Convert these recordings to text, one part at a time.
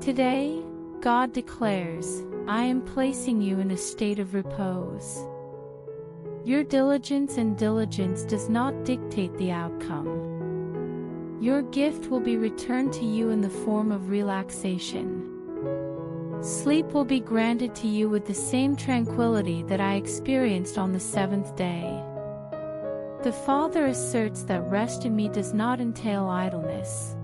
Today, God declares, I am placing you in a state of repose. Your diligence does not dictate the outcome. Your gift will be returned to you in the form of relaxation. Sleep will be granted to you with the same tranquility that I experienced on the seventh day. The Father asserts that rest in me does not entail idleness.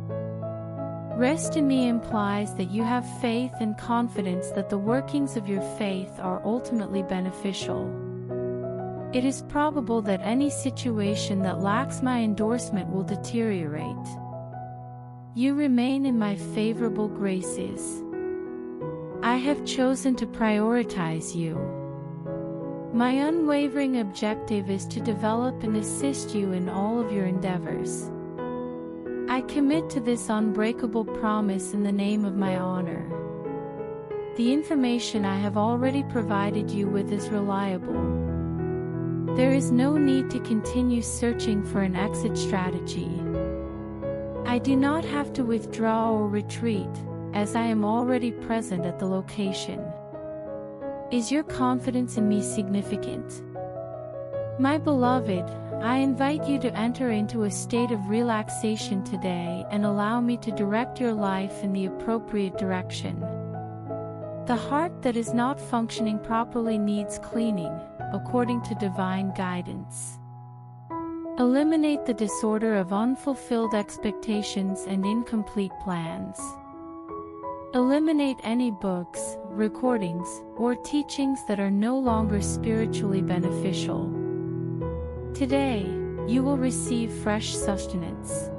Rest in me implies that you have faith and confidence that the workings of your faith are ultimately beneficial. It is probable that any situation that lacks my endorsement will deteriorate. You remain in my favorable graces. I have chosen to prioritize you. My unwavering objective is to develop and assist you in all of your endeavors. I commit to this unbreakable promise in the name of my honor. The information I have already provided you with is reliable. There is no need to continue searching for an exit strategy. I do not have to withdraw or retreat, as I am already present at the location. Is your confidence in me significant? My beloved, I invite you to enter into a state of relaxation today and allow me to direct your life in the appropriate direction. The heart that is not functioning properly needs cleaning, according to divine guidance. Eliminate the disorder of unfulfilled expectations and incomplete plans. Eliminate any books, recordings, or teachings that are no longer spiritually beneficial. Today, you will receive fresh sustenance.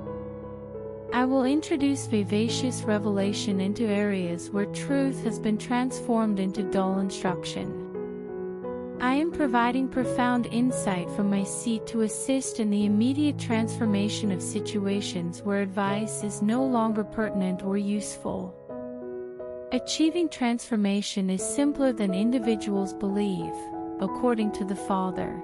I will introduce vivacious revelation into areas where truth has been transformed into dull instruction. I am providing profound insight from my seat to assist in the immediate transformation of situations where advice is no longer pertinent or useful. Achieving transformation is simpler than individuals believe, according to the Father.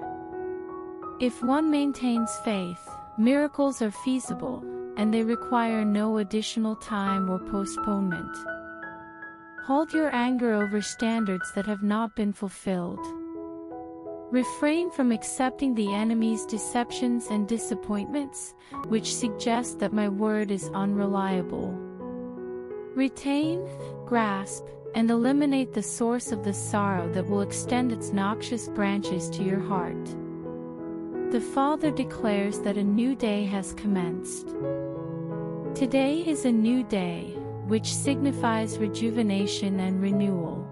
If one maintains faith, miracles are feasible, and they require no additional time or postponement. Hold your anger over standards that have not been fulfilled. Refrain from accepting the enemy's deceptions and disappointments, which suggest that my word is unreliable. Retain, grasp, and eliminate the source of the sorrow that will extend its noxious branches to your heart. The Father declares that a new day has commenced. Today is a new day, which signifies rejuvenation and renewal.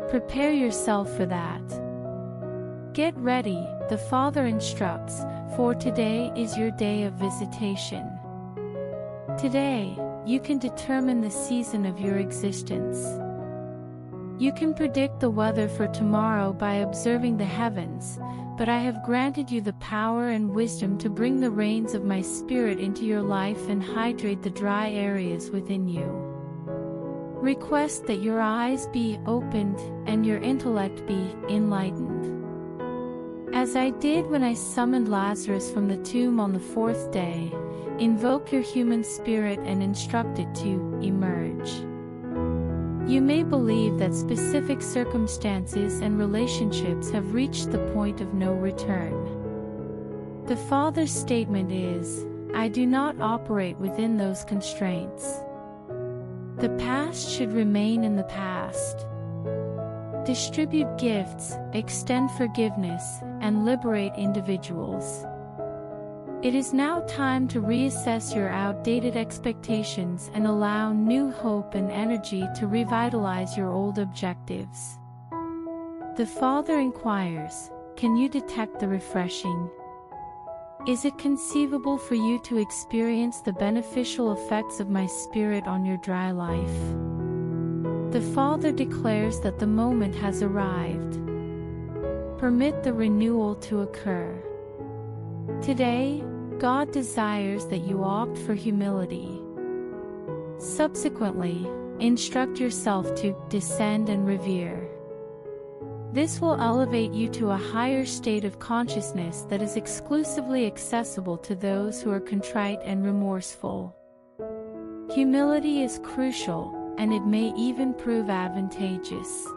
Prepare yourself for that. Get ready, the Father instructs, for today is your day of visitation. Today, you can determine the season of your existence. You can predict the weather for tomorrow by observing the heavens, but I have granted you the power and wisdom to bring the rains of my Spirit into your life and hydrate the dry areas within you. Request that your eyes be opened and your intellect be enlightened. As I did when I summoned Lazarus from the tomb on the fourth day, invoke your human spirit and instruct it to emerge. You may believe that specific circumstances and relationships have reached the point of no return. The Father's statement is, I do not operate within those constraints. The past should remain in the past. Distribute gifts, extend forgiveness, and liberate individuals. It is now time to reassess your outdated expectations and allow new hope and energy to revitalize your old objectives. The Father inquires, can you detect the refreshing? Is it conceivable for you to experience the beneficial effects of my Spirit on your dry life? The Father declares that the moment has arrived. Permit the renewal to occur. Today, God desires that you opt for humility. Subsequently, instruct yourself to descend and revere. This will elevate you to a higher state of consciousness that is exclusively accessible to those who are contrite and remorseful. Humility is crucial, and it may even prove advantageous.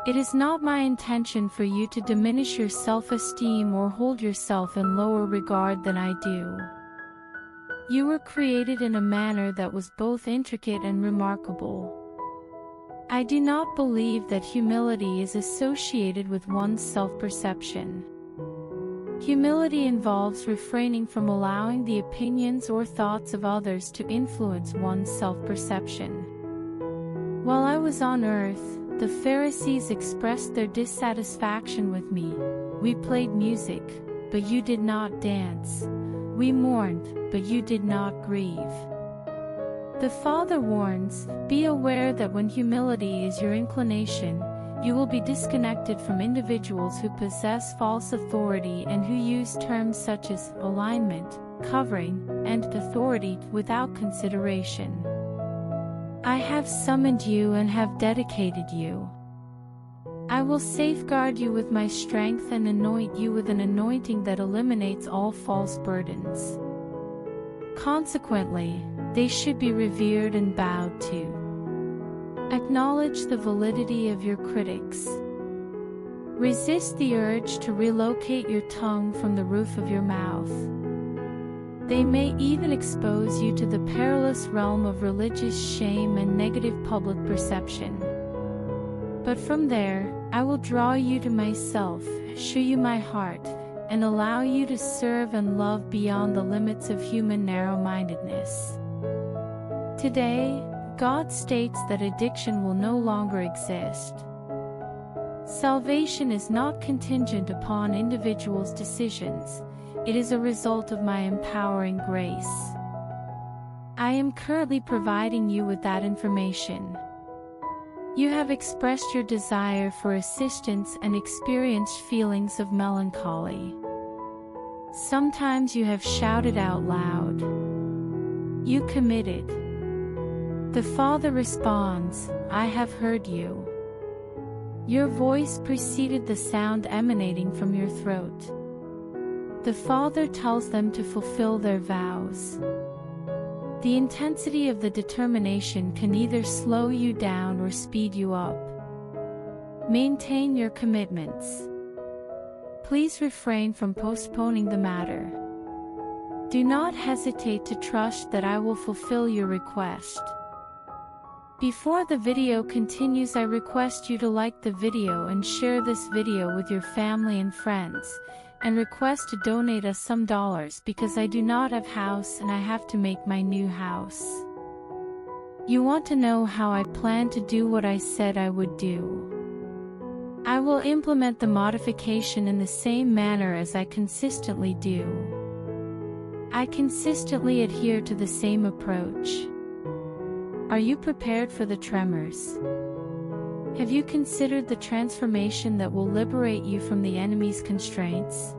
It is not my intention for you to diminish your self-esteem or hold yourself in lower regard than I do. You were created in a manner that was both intricate and remarkable. I do not believe that humility is associated with one's self-perception. Humility involves refraining from allowing the opinions or thoughts of others to influence one's self-perception. While I was on earth, the Pharisees expressed their dissatisfaction with me. We played music, but you did not dance. We mourned, but you did not grieve. The Father warns, be aware that when humility is your inclination, you will be disconnected from individuals who possess false authority and who use terms such as alignment, covering, and authority without consideration. I have summoned you and have dedicated you. I will safeguard you with my strength and anoint you with an anointing that eliminates all false burdens. Consequently, they should be revered and bowed to. Acknowledge the validity of your critics. Resist the urge to relocate your tongue from the roof of your mouth. They may even expose you to the perilous realm of religious shame and negative public perception. But from there, I will draw you to myself, show you my heart, and allow you to serve and love beyond the limits of human narrow-mindedness. Today, God states that addiction will no longer exist. Salvation is not contingent upon individuals' decisions. It is a result of my empowering grace. I am currently providing you with that information. You have expressed your desire for assistance and experienced feelings of melancholy. Sometimes you have shouted out loud. You committed. The Father responds, I have heard you. Your voice preceded the sound emanating from your throat. The Father tells them to fulfill their vows. The intensity of the determination can either slow you down or speed you up. Maintain your commitments. Please refrain from postponing the matter. Do not hesitate to trust that I will fulfill your request. Before the video continues, I request you to like the video and share this video with your family and friends, and request to donate us some dollars because I do not have house and I have to make my new house. You want to know how I plan to do what I said I would do. I will implement the modification in the same manner as I consistently do. I consistently adhere to the same approach. Are you prepared for the tremors? Have you considered the transformation that will liberate you from the enemy's constraints?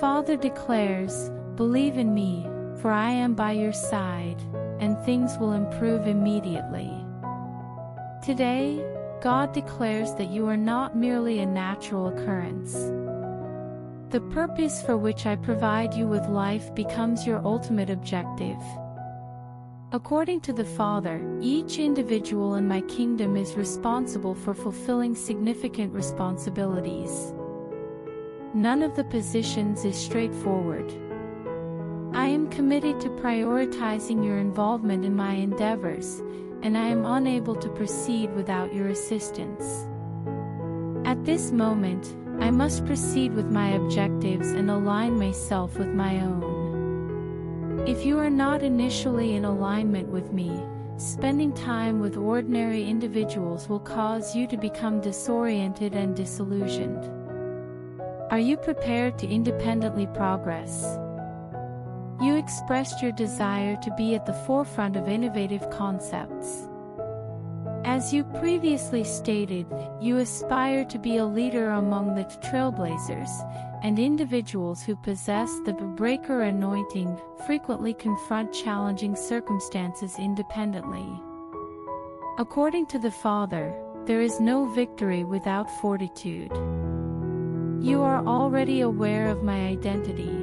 Father declares, believe in me, for I am by your side, and things will improve immediately. Today, God declares that you are not merely a natural occurrence. The purpose for which I provide you with life becomes your ultimate objective. According to the Father, each individual in my kingdom is responsible for fulfilling significant responsibilities. None of the positions is straightforward. I am committed to prioritizing your involvement in my endeavors, and I am unable to proceed without your assistance. At this moment, I must proceed with my objectives and align myself with my own. If you are not initially in alignment with me, spending time with ordinary individuals will cause you to become disoriented and disillusioned. Are you prepared to independently progress? You expressed your desire to be at the forefront of innovative concepts. As you previously stated, you aspire to be a leader among the trailblazers, and individuals who possess the breaker anointing frequently confront challenging circumstances independently. According to the Father, there is no victory without fortitude. You are already aware of my identity.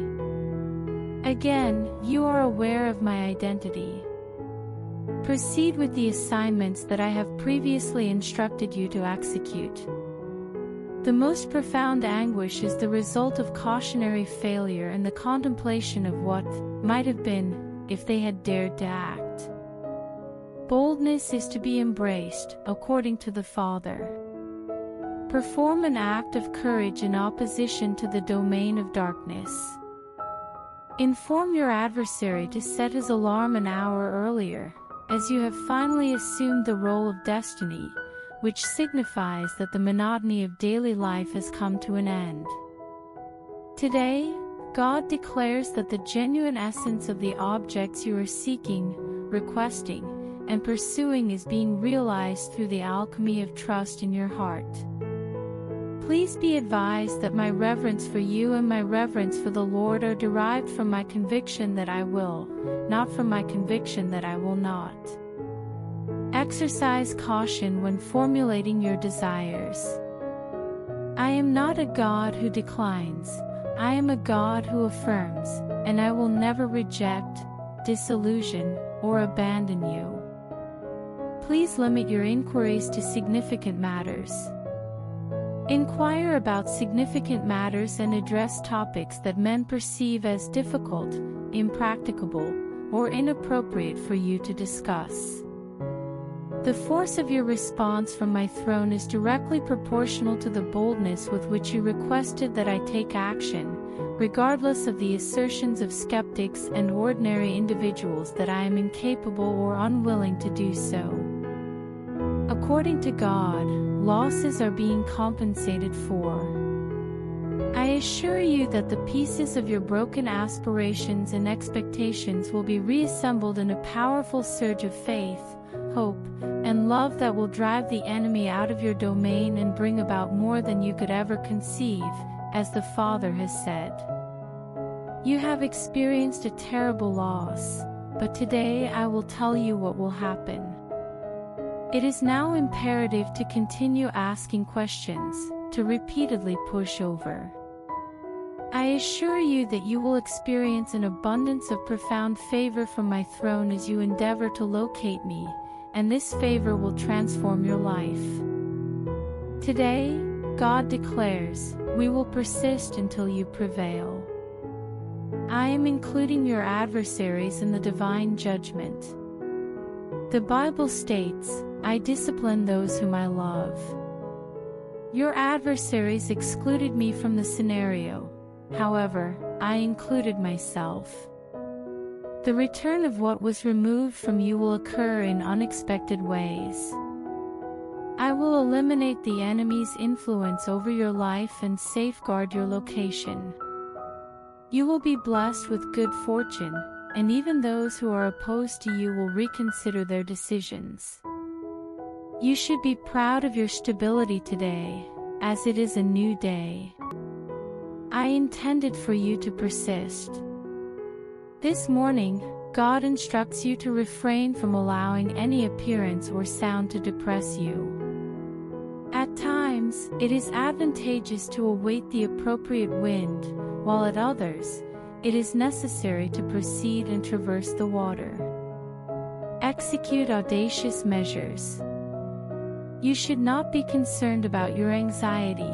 Again, you are aware of my identity. Proceed with the assignments that I have previously instructed you to execute. The most profound anguish is the result of cautionary failure and the contemplation of what might have been if they had dared to act. Boldness is to be embraced, according to the Father. Perform an act of courage in opposition to the domain of darkness. Inform your adversary to set his alarm an hour earlier, as you have finally assumed the role of destiny, which signifies that the monotony of daily life has come to an end. Today, God declares that the genuine essence of the objects you are seeking, requesting, and pursuing is being realized through the alchemy of trust in your heart. Please be advised that my reverence for you and my reverence for the Lord are derived from my conviction that I will, not from my conviction that I will not. Exercise caution when formulating your desires. I am not a God who declines, I am a God who affirms, and I will never reject, disillusion, or abandon you. Please limit your inquiries to significant matters. Inquire about significant matters and address topics that men perceive as difficult, impracticable, or inappropriate for you to discuss. The force of your response from my throne is directly proportional to the boldness with which you requested that I take action, regardless of the assertions of skeptics and ordinary individuals that I am incapable or unwilling to do so. According to God, losses are being compensated for. I assure you that the pieces of your broken aspirations and expectations will be reassembled in a powerful surge of faith, hope, and love that will drive the enemy out of your domain and bring about more than you could ever conceive, as the Father has said. You have experienced a terrible loss, but today I will tell you what will happen. It is now imperative to continue asking questions, to repeatedly push over. I assure you that you will experience an abundance of profound favor from my throne as you endeavor to locate me, and this favor will transform your life. Today, God declares, we will persist until you prevail. I am including your adversaries in the divine judgment. The Bible states, I discipline those whom I love. Your adversaries excluded me from the scenario, however, I included myself. The return of what was removed from you will occur in unexpected ways. I will eliminate the enemy's influence over your life and safeguard your location. You will be blessed with good fortune, and even those who are opposed to you will reconsider their decisions. You should be proud of your stability today, as it is a new day. I intended for you to persist. This morning, God instructs you to refrain from allowing any appearance or sound to depress you. At times, it is advantageous to await the appropriate wind, while at others, it is necessary to proceed and traverse the water. Execute audacious measures. You should not be concerned about your anxiety.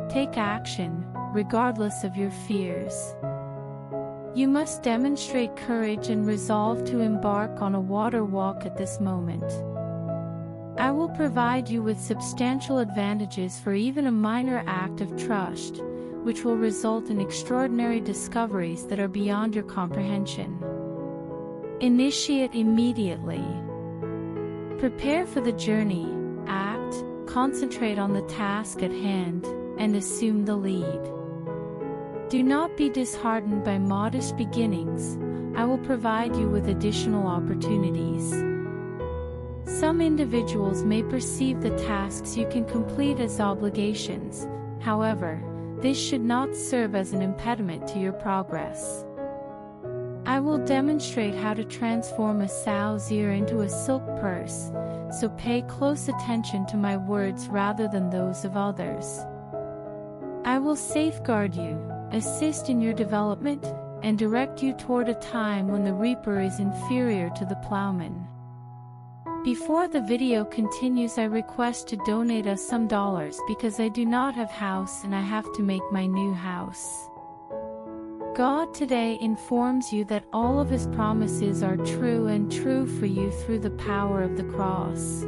Take action, regardless of your fears. You must demonstrate courage and resolve to embark on a water walk at this moment. I will provide you with substantial advantages for even a minor act of trust, which will result in extraordinary discoveries that are beyond your comprehension. Initiate immediately. Prepare for the journey, act, concentrate on the task at hand, and assume the lead. Do not be disheartened by modest beginnings. I will provide you with additional opportunities. Some individuals may perceive the tasks you can complete as obligations. However, this should not serve as an impediment to your progress. I will demonstrate how to transform a sow's ear into a silk purse, so pay close attention to my words rather than those of others. I will safeguard you, assist in your development, and direct you toward a time when the reaper is inferior to the plowman. Before the video continues, I request to donate us some dollars because I do not have house and I have to make my new house. God today informs you that all of His promises are true and true for you through the power of the cross.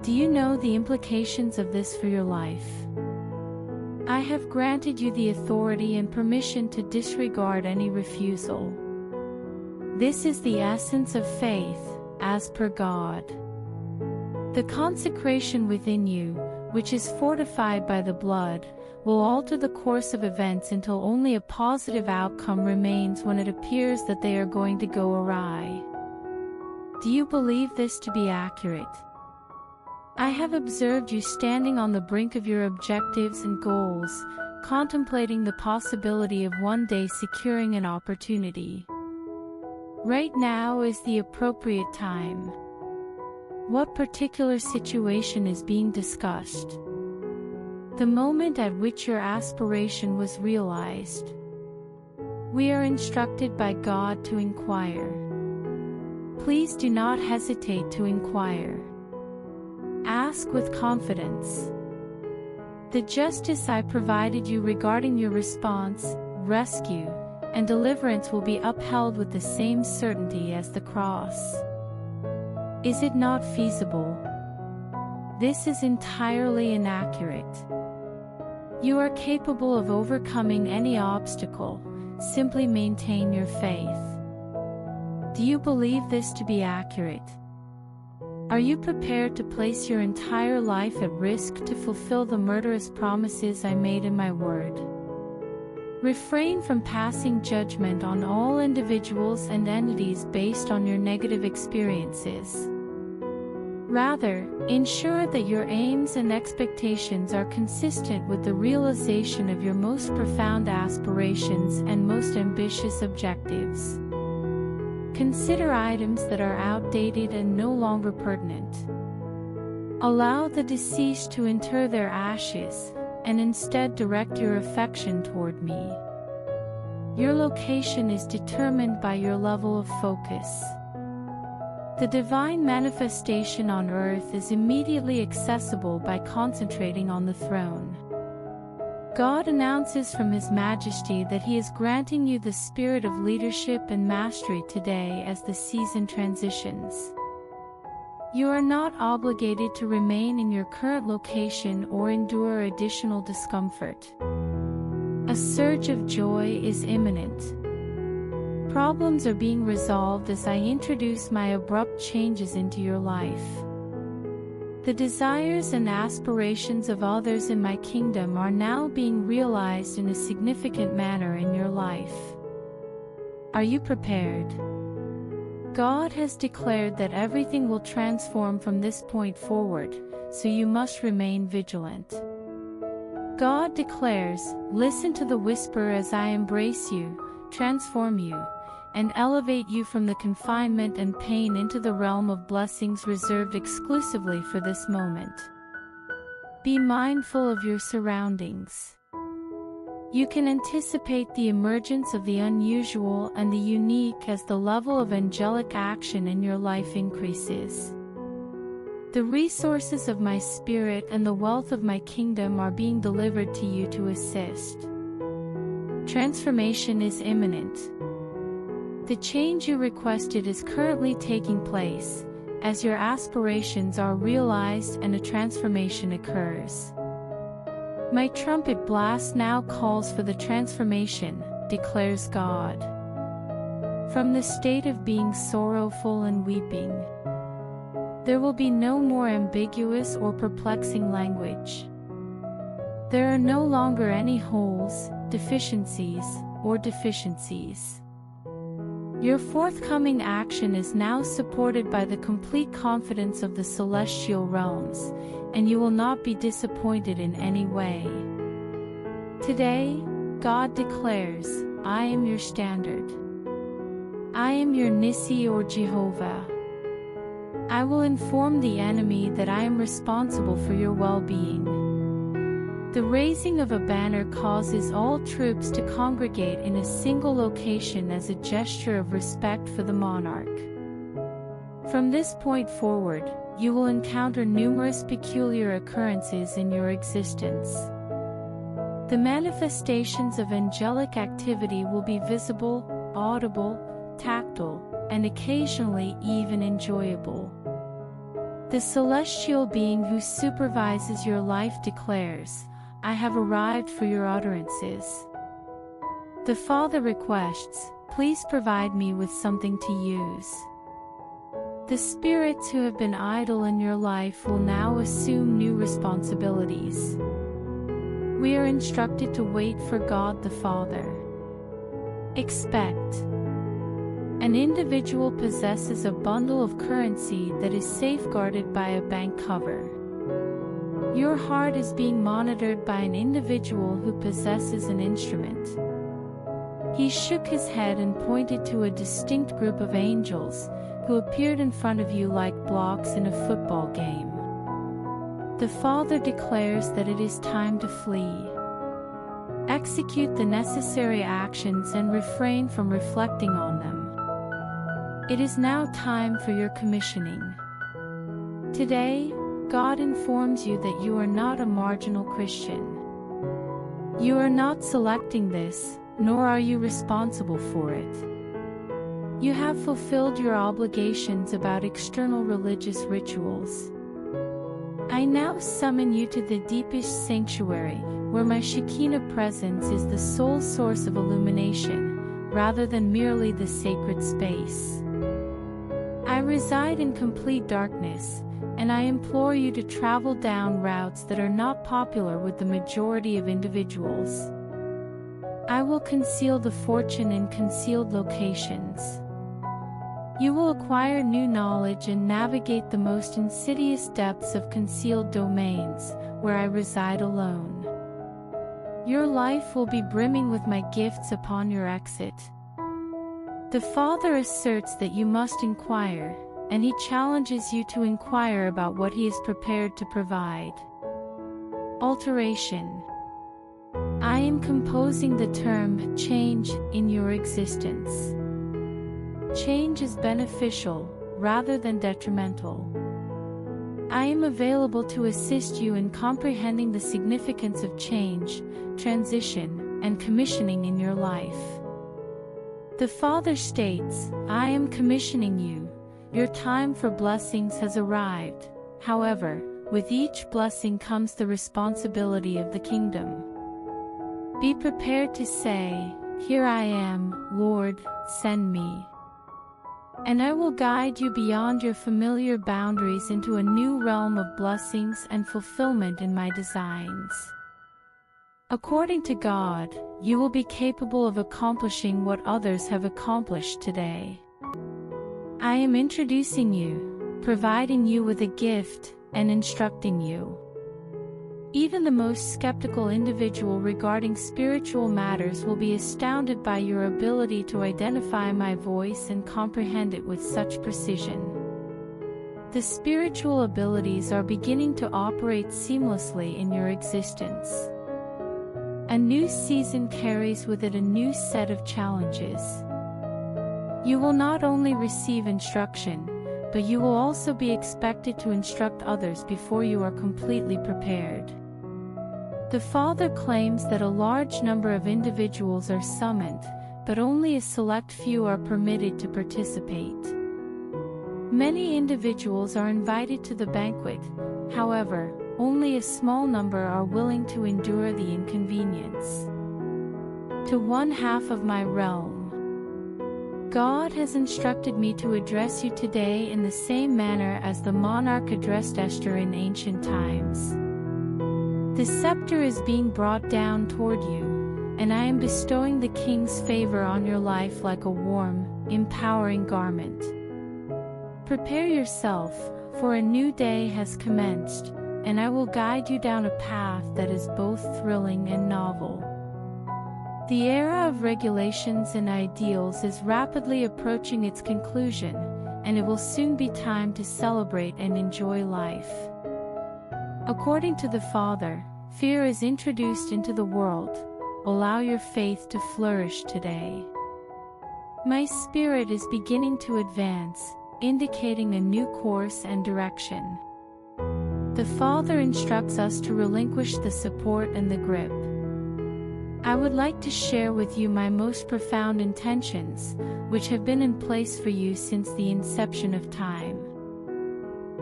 Do you know the implications of this for your life? I have granted you the authority and permission to disregard any refusal. This is the essence of faith, as per God. The consecration within you, which is fortified by the blood, will alter the course of events until only a positive outcome remains when it appears that they are going to go awry. Do you believe this to be accurate? I have observed you standing on the brink of your objectives and goals, contemplating the possibility of one day securing an opportunity. Right now is the appropriate time. What particular situation is being discussed? The moment at which your aspiration was realized. We are instructed by God to inquire. Please do not hesitate to inquire. Ask with confidence. The justice I provided you regarding your response, rescue, and deliverance will be upheld with the same certainty as the cross. Is it not feasible? This is entirely inaccurate. You are capable of overcoming any obstacle. Simply maintain your faith. Do you believe this to be accurate? Are you prepared to place your entire life at risk to fulfill the murderous promises I made in my word? Refrain from passing judgment on all individuals and entities based on your negative experiences. Rather, ensure that your aims and expectations are consistent with the realization of your most profound aspirations and most ambitious objectives. Consider items that are outdated and no longer pertinent. Allow the deceased to inter their ashes, and instead direct your affection toward me. Your location is determined by your level of focus. The divine manifestation on earth is immediately accessible by concentrating on the throne. God announces from His Majesty that He is granting you the spirit of leadership and mastery today as the season transitions. You are not obligated to remain in your current location or endure additional discomfort. A surge of joy is imminent. Problems are being resolved as I introduce my abrupt changes into your life. The desires and aspirations of others in my kingdom are now being realized in a significant manner in your life. Are you prepared? God has declared that everything will transform from this point forward, so you must remain vigilant. God declares, listen to the whisper as I embrace you, transform you, and elevate you from the confinement and pain into the realm of blessings reserved exclusively for this moment. Be mindful of your surroundings. You can anticipate the emergence of the unusual and the unique as the level of angelic action in your life increases. The resources of my spirit and the wealth of my kingdom are being delivered to you to assist. Transformation is imminent. The change you requested is currently taking place, as your aspirations are realized and a transformation occurs. My trumpet blast now calls for the transformation, declares God. From the state of being sorrowful and weeping, there will be no more ambiguous or perplexing language. There are no longer any holes, deficiencies, or deficiencies. Your forthcoming action is now supported by the complete confidence of the celestial realms, and you will not be disappointed in any way. Today, God declares, I am your standard. I am your Nissi or Jehovah. I will inform the enemy that I am responsible for your well-being. The raising of a banner causes all troops to congregate in a single location as a gesture of respect for the monarch. From this point forward, you will encounter numerous peculiar occurrences in your existence. The manifestations of angelic activity will be visible, audible, tactile, and occasionally even enjoyable. The celestial being who supervises your life declares, "I have arrived for your utterances." The Father requests, "Please provide me with something to use." The spirits who have been idle in your life will now assume new responsibilities. We are instructed to wait for God the Father. Expect. An individual possesses a bundle of currency that is safeguarded by a bank cover. Your heart is being monitored by an individual who possesses an instrument. He shook his head and pointed to a distinct group of angels, who appeared in front of you like blocks in a football game. The Father declares that it is time to flee. Execute the necessary actions and refrain from reflecting on them. It is now time for your commissioning. Today, God informs you that you are not a marginal Christian. You are not selecting this, nor are you responsible for it. You have fulfilled your obligations about external religious rituals. I now summon you to the deepest sanctuary, where my Shekinah presence is the sole source of illumination, rather than merely the sacred space. I reside in complete darkness, and I implore you to travel down routes that are not popular with the majority of individuals. I will conceal the fortune in concealed locations. You will acquire new knowledge and navigate the most insidious depths of concealed domains, where I reside alone. Your life will be brimming with my gifts upon your exit. The Father asserts that you must inquire, and He challenges you to inquire about what He is prepared to provide. Alteration. I am composing the term change in your existence. Change is beneficial, rather than detrimental. I am available to assist you in comprehending the significance of change, transition, and commissioning in your life. The Father states, "I am commissioning you. Your time for blessings has arrived. However, with each blessing comes the responsibility of the kingdom. Be prepared to say, 'Here I am, Lord, send me.' And I will guide you beyond your familiar boundaries into a new realm of blessings and fulfillment in my designs. According to God, you will be capable of accomplishing what others have accomplished today. I am introducing you, providing you with a gift, and instructing you. Even the most skeptical individual regarding spiritual matters will be astounded by your ability to identify my voice and comprehend it with such precision. The spiritual abilities are beginning to operate seamlessly in your existence. A new season carries with it a new set of challenges. You will not only receive instruction, but you will also be expected to instruct others before you are completely prepared. The Father claims that a large number of individuals are summoned, but only a select few are permitted to participate. Many individuals are invited to the banquet, however, only a small number are willing to endure the inconvenience. To one half of my realm, God has instructed me to address you today in the same manner as the monarch addressed Esther in ancient times. The scepter is being brought down toward you, and I am bestowing the king's favor on your life like a warm, empowering garment. Prepare yourself, for a new day has commenced, and I will guide you down a path that is both thrilling and novel. The era of regulations and ideals is rapidly approaching its conclusion, and it will soon be time to celebrate and enjoy life. According to the Father, fear is introduced into the world. Allow your faith to flourish today. My spirit is beginning to advance, indicating a new course and direction. The Father instructs us to relinquish the support and the grip. I would like to share with you my most profound intentions, which have been in place for you since the inception of time.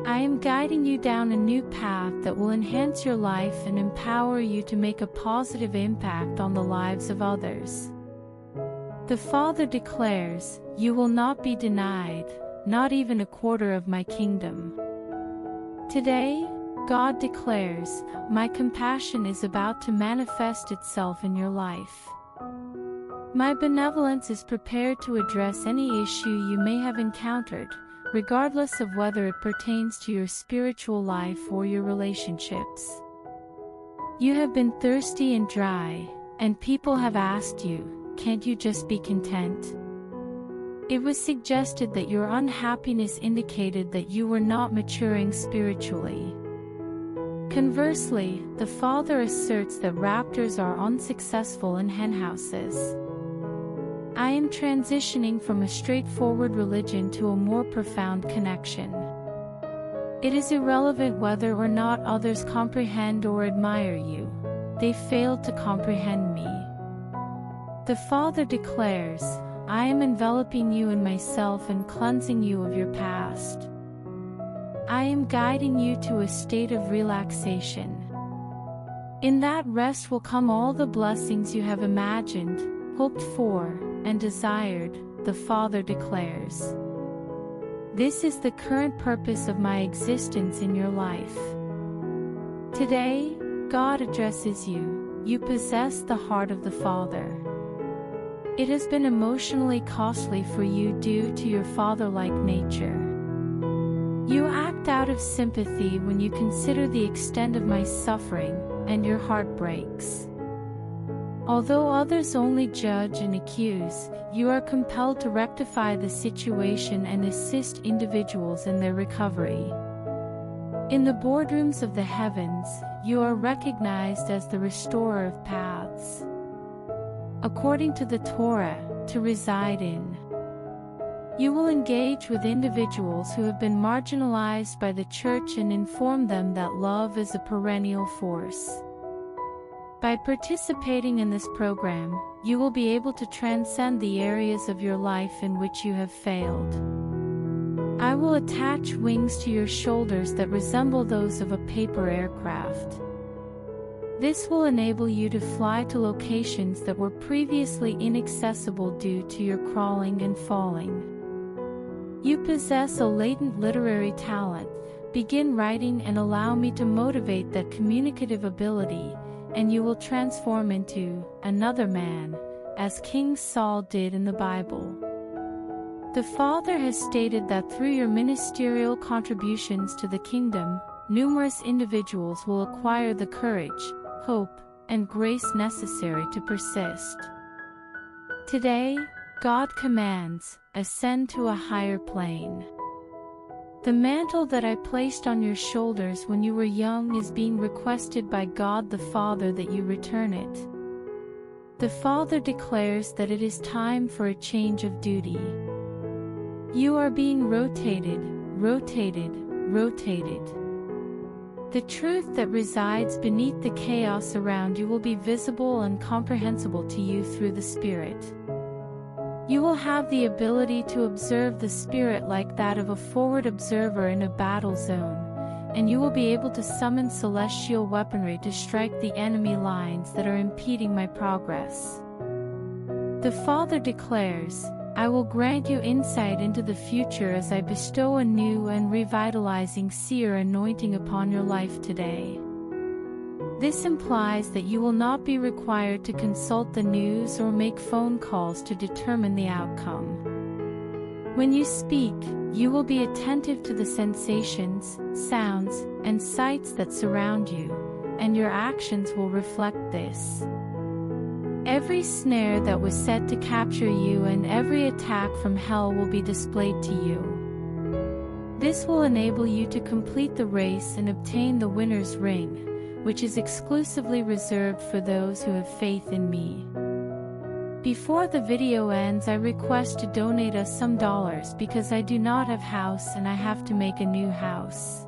I am guiding you down a new path that will enhance your life and empower you to make a positive impact on the lives of others. The Father declares, "You will not be denied, not even a quarter of my kingdom." Today, God declares, "My compassion is about to manifest itself in your life. My benevolence is prepared to address any issue you may have encountered, regardless of whether it pertains to your spiritual life or your relationships. You have been thirsty and dry, and people have asked you, can't you just be content? It was suggested that your unhappiness indicated that you were not maturing spiritually. Conversely, the Father asserts that raptors are unsuccessful in henhouses. I am transitioning from a straightforward religion to a more profound connection. It is irrelevant whether or not others comprehend or admire you. They failed to comprehend me. The Father declares, "I am enveloping you in myself and cleansing you of your past. I am guiding you to a state of relaxation. In that rest will come all the blessings you have imagined, hoped for, and desired," the Father declares. This is the current purpose of my existence in your life. Today, God addresses you. You possess the heart of the Father. It has been emotionally costly for you due to your father-like nature. You act out of sympathy when you consider the extent of my suffering, and your heart breaks. Although others only judge and accuse, you are compelled to rectify the situation and assist individuals in their recovery. In the boardrooms of the heavens, you are recognized as the restorer of paths. According to the Torah, to reside in. You will engage with individuals who have been marginalized by the church and inform them that love is a perennial force. By participating in this program, you will be able to transcend the areas of your life in which you have failed. I will attach wings to your shoulders that resemble those of a paper aircraft. This will enable you to fly to locations that were previously inaccessible due to your crawling and falling. You possess a latent literary talent. Begin writing and allow me to motivate that communicative ability, and you will transform into another man, as King Saul did in the Bible. The Father has stated that through your ministerial contributions to the kingdom, numerous individuals will acquire the courage, hope, and grace necessary to persist. Today, God commands, ascend to a higher plane. The mantle that I placed on your shoulders when you were young is being requested by God the Father that you return it. The Father declares that it is time for a change of duty. You are being rotated, rotated, rotated. The truth that resides beneath the chaos around you will be visible and comprehensible to you through the Spirit. You will have the ability to observe the Spirit like that of a forward observer in a battle zone, and you will be able to summon celestial weaponry to strike the enemy lines that are impeding my progress. The Father declares, I will grant you insight into the future as I bestow a new and revitalizing seer anointing upon your life today. This implies that you will not be required to consult the news or make phone calls to determine the outcome. When you speak, you will be attentive to the sensations, sounds, and sights that surround you, and your actions will reflect this. Every snare that was set to capture you and every attack from hell will be displayed to you. This will enable you to complete the race and obtain the winner's ring, which is exclusively reserved for those who have faith in me. Before the video ends, I request to donate us some dollars because I do not have house and I have to make a new house.